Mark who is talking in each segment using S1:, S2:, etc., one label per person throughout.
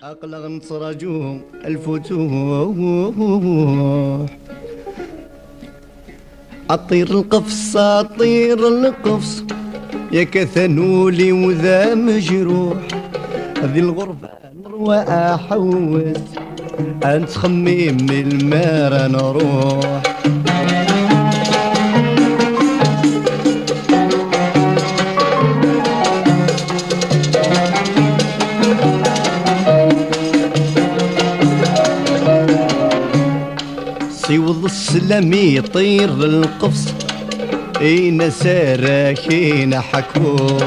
S1: أقلق نتراجو الفتوح، أطير القفص أطير القفص يا كثنولي وذا مجروح. هذي الغربة نروى أحوس أنت خميم المارة نروح. سيوض السلام يطير القفص اين سراكين حكو.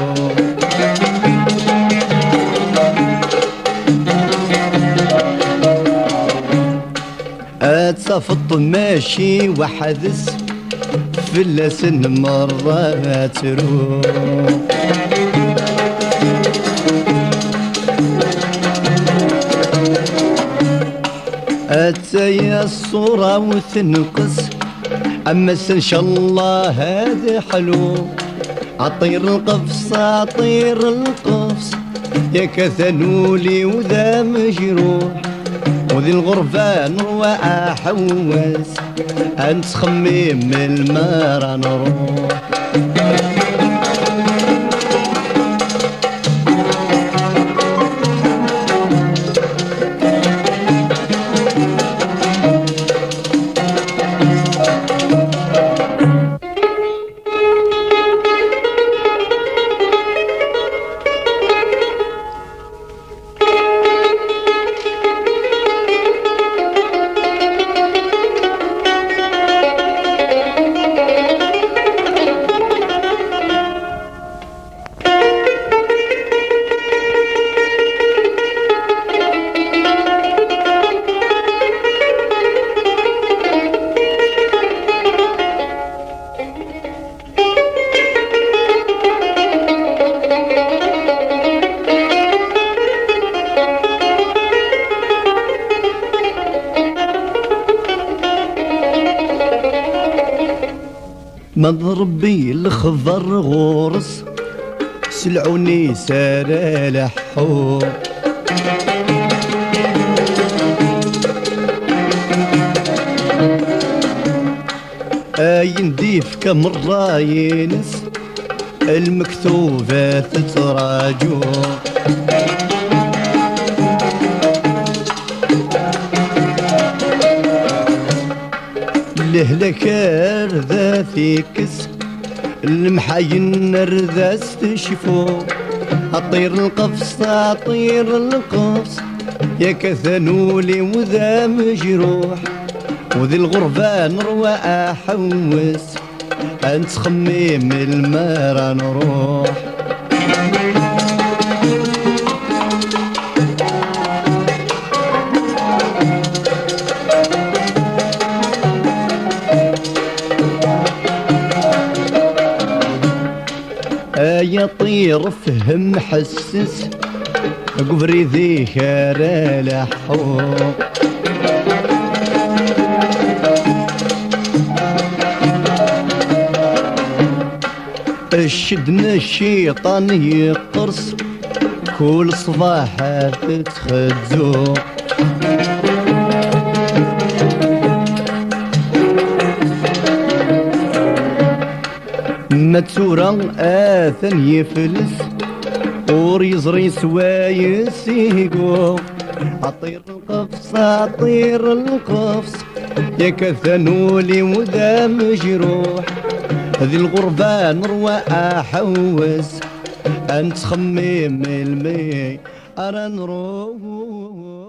S1: اتسافط ماشي وحدث في اللسن مرة تروح. أتايا الصورة وتنقص أما إن شاء الله هذا حلو. أطير القفص أطير القفص يا كثنولي وذا مجروح. وذي الغرفة نروى أحوس أنت خميم المارة نروح. مضربي الخضر غورس سلعوني سارة لحور. ينديف كمرة ينس المكتوبات تراجو. لهلك ارذا فيكس المحاين ارذا استشفو. اطير القفص اطير القفص يا كثنولي وذا مجروح. وذي الغربة نروى احوس انت خميم المارة نروح. يا طير فهم حسس قبري ذي خير لحوق. الشدنا الشيطان يقرص كل صباح تتخزو. متسورة آثن يفلس ور يزري سوايس يقو. أطير القفص أطير القفص يا كثنولي وذا مجروح. هذي الغربة نروى أحوس أنت خميم المي أرى نروح.